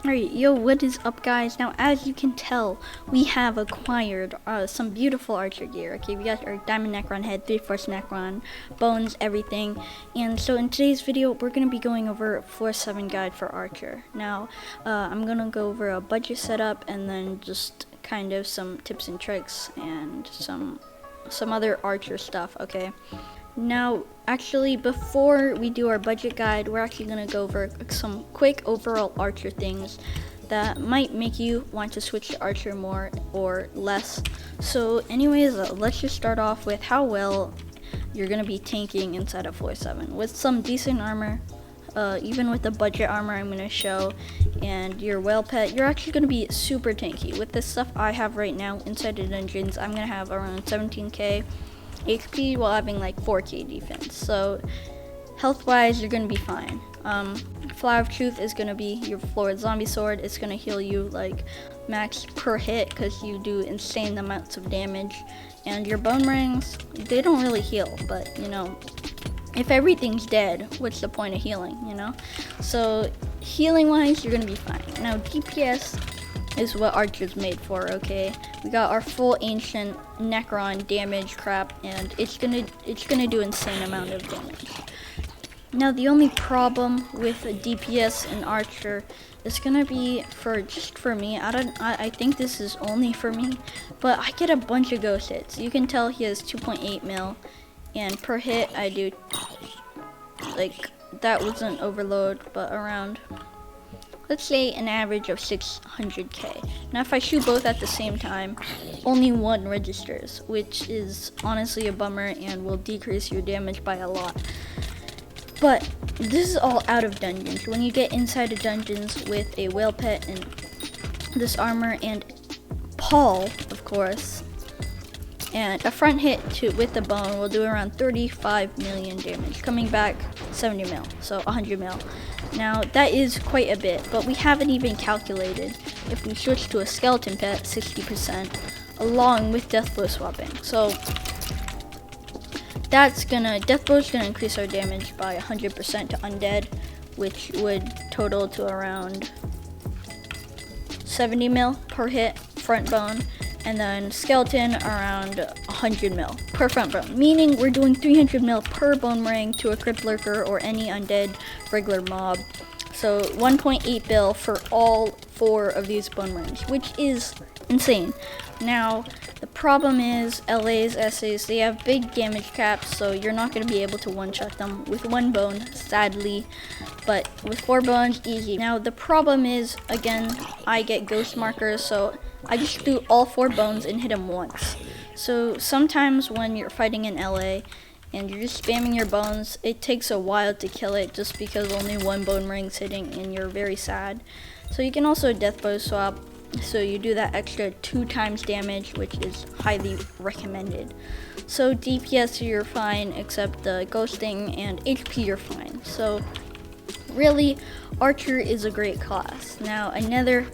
Alright, yo, what is up, guys? Now, as you can tell, we have acquired some beautiful archer gear. Okay, we got our diamond Necron head, 3/4 Necron, bones, everything. And so in today's video, we're going to be going over floor 7 guide for archer. Now, I'm going to go over a budget setup and then just kind of some tips and tricks and some other archer stuff, okay? Now, actually, before we do our budget guide, we're actually going to go over some quick overall archer things that might make you want to switch to archer more or less. So anyways, let's just start off with how well you're going to be tanking inside of floor 7. With some decent armor, even with the budget armor I'm going to show, and your whale pet, you're actually going to be super tanky. With the stuff I have right now inside the dungeons, I'm going to have around 17k HP while having like 4k defense. So health wise, you're gonna be fine. Flower of Truth is gonna be your floor zombie sword. It's gonna heal you like max per hit because you do insane amounts of damage. And your bone rings, they don't really heal, but you know, if everything's dead, what's the point of healing, you know? So healing wise, you're gonna be fine. Now DPS is what archer's made for, okay? We got our full ancient Necron damage crap, and it's gonna do insane amount of damage. Now the only problem with a DPS and archer is gonna be for me. I think this is only for me, but I get a bunch of ghost hits. You can tell he has 2.8 mil, and per hit I do like that wasn't overload, but around, let's say, an average of 600k. Now if I shoot both at the same time, only one registers, which is honestly a bummer and will decrease your damage by a lot. But this is all out of dungeons. When you get inside of dungeons with a whale pet and this armor and Paul, of course, and a front hit with the bone will do around 35 million damage, coming back 70 mil, so 100 mil. Now that is quite a bit, but we haven't even calculated if we switch to a skeleton pet 60% along with deathblow swapping. So deathblow's gonna increase our damage by 100% to undead, which would total to around 70 mil per hit front bone, and then skeleton around 100 mil per front bone, meaning we're doing 300 mil per bone ring to a crypt lurker or any undead regular mob. So 1.8 bill for all 4 of these bone rings, which is insane. Now the problem is LA's essays, they have big damage caps, so you're not going to be able to one-shot them with 1 bone, sadly, but with 4 bones, easy. Now the problem is, again, I get ghost markers, so I just do all 4 bones and hit them once. So sometimes when you're fighting in LA and you're just spamming your bones, it takes a while to kill it just because only 1 bone ring's hitting and you're very sad. So you can also deathbow swap, so you do that extra 2 times damage, which is highly recommended. So DPS you're fine, except the ghosting, and HP you're fine. So really, archer is a great class. Now another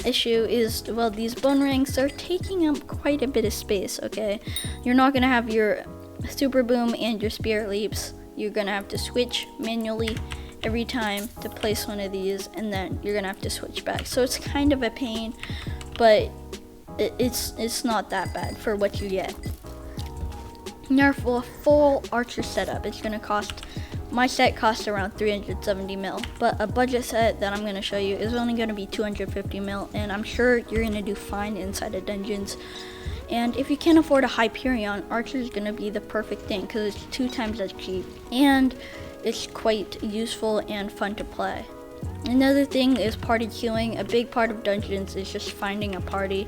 issue is, well, these bone rings are taking up quite a bit of space, okay? You're not gonna have your super boom and your spirit leaps. You're gonna have to switch manually every time to place one of these, and then you're gonna have to switch back. So it's kind of a pain, but it's not that bad for what you get. Now for a full archer setup, it's gonna cost, my set costs around 370 mil, but a budget set that I'm going to show you is only going to be 250 mil, and I'm sure you're going to do fine inside of dungeons. And if you can't afford a Hyperion, archer is going to be the perfect thing because it's 2 times as cheap, and it's quite useful and fun to play. Another thing is party queuing. A big part of dungeons is just finding a party,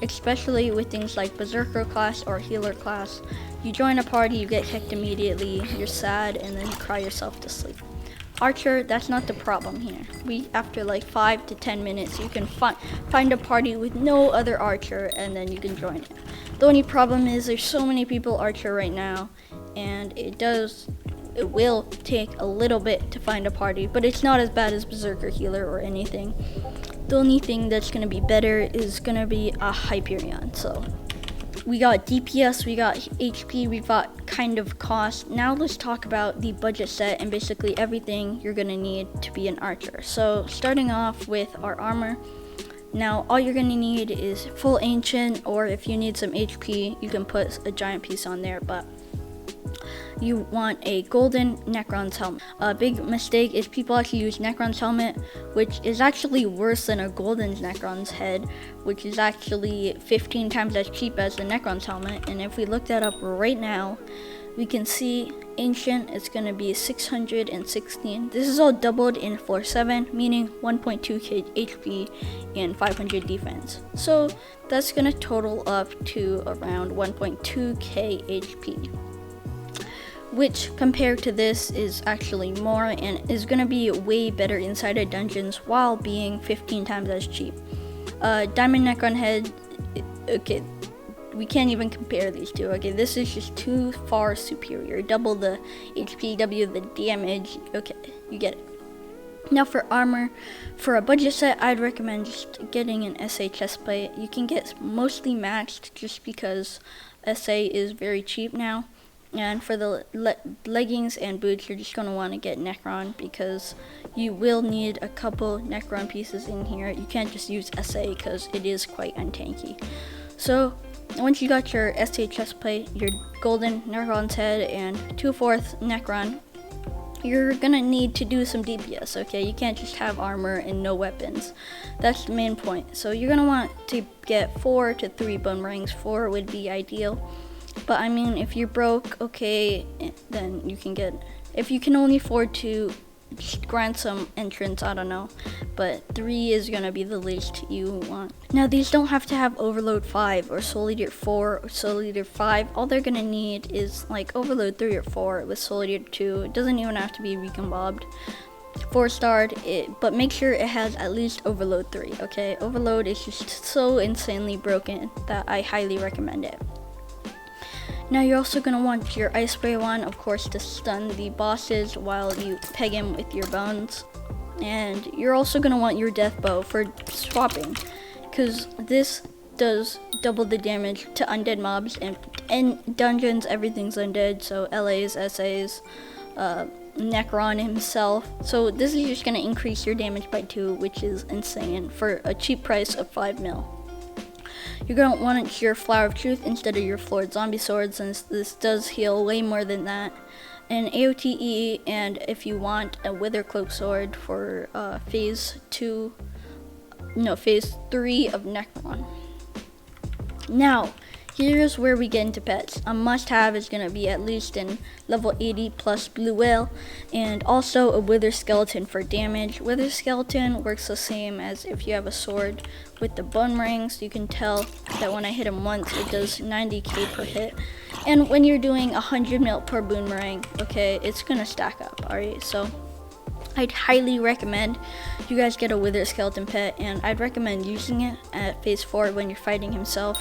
especially with things like berserker class or healer class. You join a party, you get kicked immediately, you're sad, and then you cry yourself to sleep. Archer, that's not the problem here. After like 5 to 10 minutes, you can find a party with no other archer, and then you can join it. The only problem is there's so many people archer right now, and it will take a little bit to find a party, but it's not as bad as berserker healer or anything. The only thing that's going to be better is going to be a Hyperion. So we got DPS, we got HP, we got kind of cost. Now let's talk about the budget set and basically everything you're gonna need to be an archer. So starting off with our armor. Now all you're gonna need is full ancient, or if you need some HP, you can put a giant piece on there, but you want a golden Necron's helmet. A big mistake is people actually use Necron's helmet, which is actually worse than a golden Necron's head, which is actually 15 times as cheap as the Necron's helmet. And if we look that up right now, we can see ancient is going to be 616. This is all doubled in floor 7, meaning 1.2k HP and 500 defense. So that's going to total up to around 1.2k HP, which compared to this is actually more and is going to be way better inside of dungeons while being 15 times as cheap. Diamond Necron head, okay, we can't even compare these two. Okay, this is just too far superior. Double the HP, double the damage. Okay, you get it. Now for armor, for a budget set, I'd recommend just getting an SA chestplate. You can get mostly maxed just because SA is very cheap now. And for the leggings and boots, you're just going to want to get Necron because you will need a couple Necron pieces in here. You can't just use SA because it is quite untanky. So once you got your SA chestplate, your golden Necron's head, and 2/4 Necron, you're going to need to do some DPS, okay? You can't just have armor and no weapons. That's the main point. So you're going to want to get 4 to 3 bone rings. 4 would be ideal. But I mean, if you're broke, okay, then you can get, if you can only afford to just grind some entrance, I don't know, but 3 is gonna be the least you want. Now these don't have to have overload 5 or soul eater 4 or soul eater 5. All they're gonna need is like overload 3 or 4 with soul eater 2. It doesn't even have to be recon-bobbed. 4-starred, but make sure it has at least overload 3, okay? Overload is just so insanely broken that I highly recommend it. Now you're also going to want your ice spray one, of course, to stun the bosses while you peg him with your bones. And you're also going to want your death bow for swapping, because this does double the damage to undead mobs, and in dungeons everything's undead, so LAs, SAs, Necron himself. So this is just going to increase your damage by 2, which is insane for a cheap price of 5 mil. You're going to want your Flower of Truth instead of your Florid Zombie Sword, since this does heal way more than that. An AOTE, and if you want a Wither Cloak Sword for phase 3 of Necron. Now, here's where we get into pets. A must-have is going to be at least in level 80 plus Blue Whale, and also a Wither Skeleton for damage. Wither Skeleton works the same as if you have a sword with the bone rings. You can tell that when I hit him once, it does 90k per hit. And when you're doing 100 mil per boomerang, okay, it's going to stack up, alright? So I'd highly recommend you guys get a Wither Skeleton pet, and I'd recommend using it at phase 4 when you're fighting himself,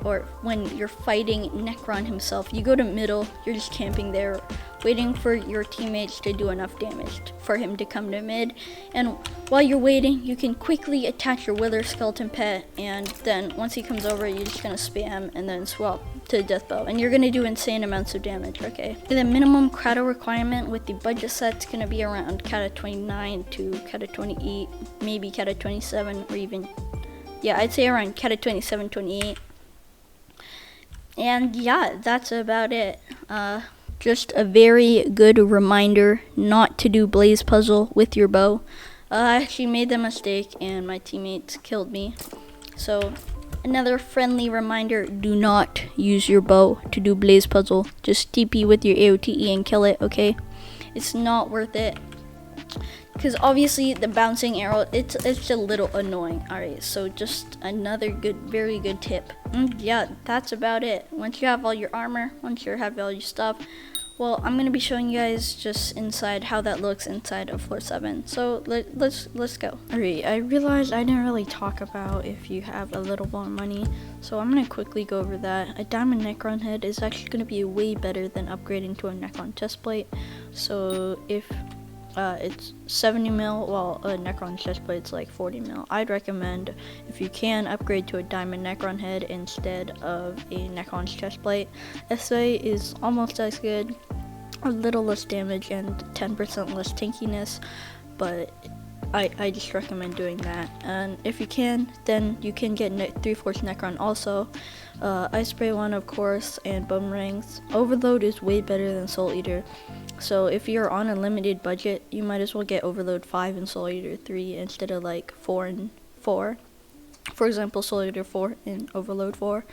or when you're fighting Necron himself. You go to middle, you're just camping there, waiting for your teammates to do enough damage for him to come to mid, and while you're waiting, you can quickly attach your Wither Skeleton pet, and then once he comes over, you're just gonna spam and then swap to the death bow, and you're gonna do insane amounts of damage, okay? The minimum Kata requirement with the budget set's gonna be around Kata 29 to Kata 28, maybe Kata 27, or even, yeah, I'd say around Kata 27, 28. And yeah, that's about it. Just a very good reminder not to do Blaze Puzzle with your bow. I actually made the mistake and my teammates killed me. So another friendly reminder, do not use your bow to do Blaze Puzzle. Just TP with your AOTE and kill it, okay? It's not worth it. Because obviously the bouncing arrow, it's a little annoying. Alright, so just another very good tip. And yeah, that's about it. Once you have all your armor, once you have all your stuff, well, I'm going to be showing you guys just inside how that looks inside of floor 7. So let's go. Alright, I realized I didn't really talk about if you have a little more money, so I'm going to quickly go over that. A diamond Necron head is actually going to be way better than upgrading to a Necron chestplate. So if it's 70 mil, while a Necron chestplate's like 40 mil. I'd recommend, if you can, upgrade to a diamond Necron head instead of a Necron's chestplate. SA is almost as good, a little less damage and 10% less tankiness, but I just recommend doing that. And if you can, then you can get 3/4 Necron also. Ice Spray 1, of course, and Boomerangs. Overload is way better than Soul Eater. So if you're on a limited budget, you might as well get Overload 5 and Soul Eater 3 instead of like 4 and 4. For example, Soul Eater 4 and Overload 4.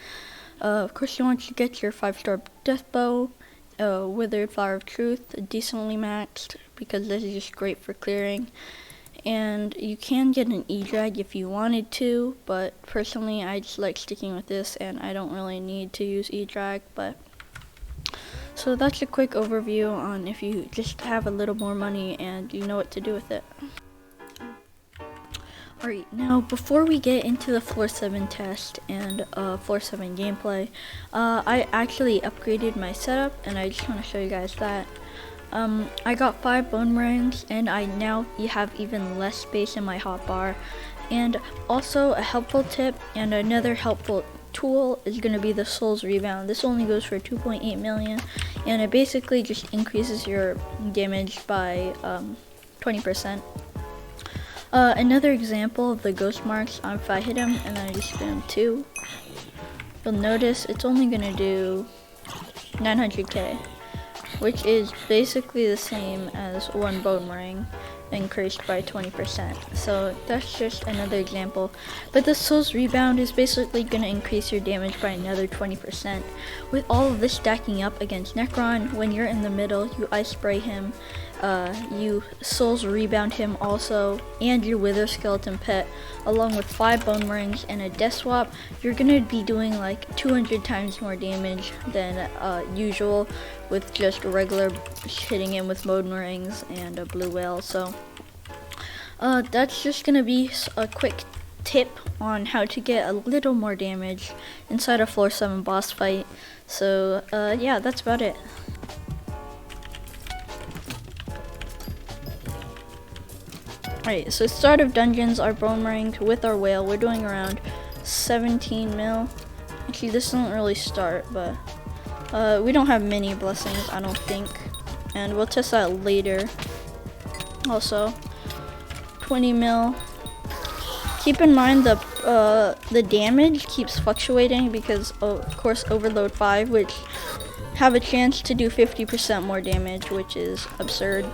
Of course, you want to get your 5-star Death Bow, Withered Flower of Truth, decently maxed, because this is just great for clearing. And you can get an E-Drag if you wanted to, but personally I just like sticking with this and I don't really need to use E-Drag. But so that's a quick overview on if you just have a little more money and you know what to do with it. Alright, now before we get into the floor 7 test and floor 7 gameplay, I actually upgraded my setup and I just want to show you guys that. I got 5 Boomerangs and I now have even less space in my hotbar. And also a helpful tip and another helpful tool is going to be the Soul's Rebound. This only goes for 2.8 million and it basically just increases your damage by 20%. Another example of the ghost marks, if I hit him and then I just spam 2, you'll notice it's only going to do 900k. Which is basically the same as 1 Boomerang increased by 20%. So that's just another example. But the Soul's Rebound is basically going to increase your damage by another 20%. With all of this stacking up against Necron, when you're in the middle, you Ice Spray him, you Soul's Rebound him also, and your Wither Skeleton Pet, along with 5 Boomerangs and a Death Swap, you're going to be doing like 200 times more damage than usual with just regular hitting him with Boomerangs and a Blue Whale. So that's just going to be a quick tip on how to get a little more damage inside a floor 7 boss fight. So yeah, that's about it. Alright, so start of dungeons, our Boomerang with our whale, we're doing around 17 mil. Actually, this doesn't really start, but we don't have many blessings, I don't think. And we'll test that later. Also, 20 mil. Keep in mind the damage keeps fluctuating because of course Overload 5, which have a chance to do 50% more damage, which is absurd.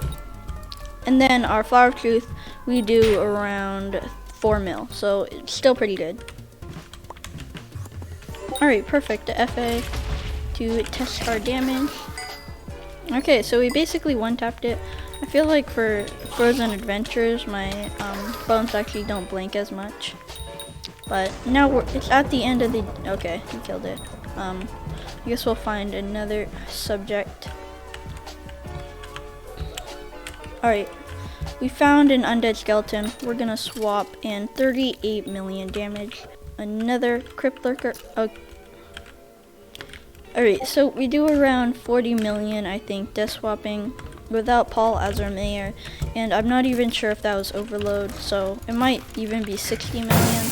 And then our Flower of Truth, we do around 4 mil, so it's still pretty good. Alright, perfect. The FA to test our damage. Okay, so we basically one-tapped it. I feel like for Frozen Adventures, my bones actually don't blink as much. But now it's at the end of the... Okay, he killed it. I guess we'll find another subject. Alright, we found an undead skeleton. We're gonna swap in 38 million damage. Another Crypt Lurker. Oh. Alright, so we do around 40 million, I think, death swapping without Paul as our mayor. And I'm not even sure if that was Overload, so it might even be 60 million.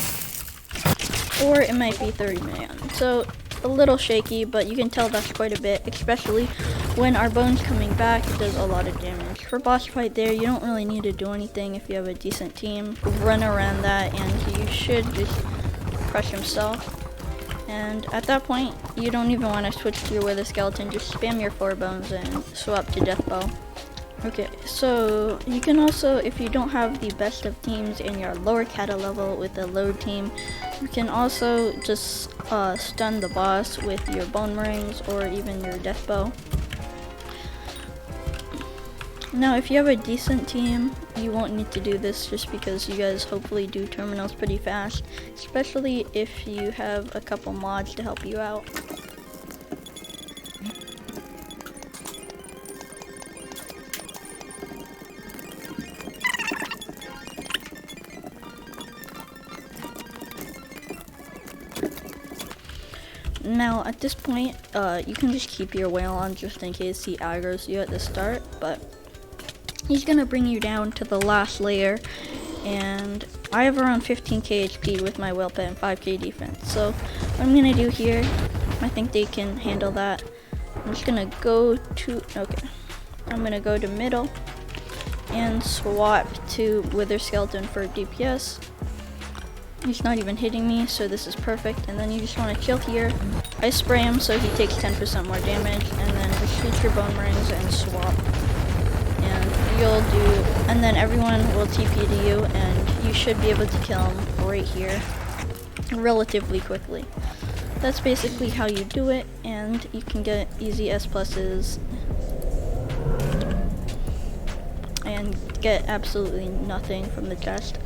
Or it might be 30 million. So a little shaky, but you can tell that's quite a bit, especially when our bone's coming back. It does a lot of damage. For boss fight there, you don't really need to do anything if you have a decent team. Run around that and you should just crush himself. And at that point, you don't even want to switch to your Wither Skeleton, just spam your 4 bones and swap to Death Bow. Okay, so you can also, if you don't have the best of teams and you're lower kata level with a low team, you can also just stun the boss with your Boomerangs or even your Death Bow. Now, if you have a decent team, you won't need to do this just because you guys hopefully do terminals pretty fast, especially if you have a couple mods to help you out. Now, at this point, you can just keep your whale on just in case he aggroes you at the start, but he's gonna bring you down to the last layer, and I have around 15k HP with my whale pet and 5k defense. So what I'm gonna do here, I think they can handle that. I'm just gonna go to, okay, I'm gonna go to middle and swap to Wither Skeleton for DPS. He's not even hitting me, so this is perfect. And then you just want to chill here. I spray him so he takes 10% more damage, and then just shoot your bone rings and swap. And you'll do, and then everyone will TP to you, and you should be able to kill him right here relatively quickly. That's basically how you do it, and you can get easy S pluses and get absolutely nothing from the chest.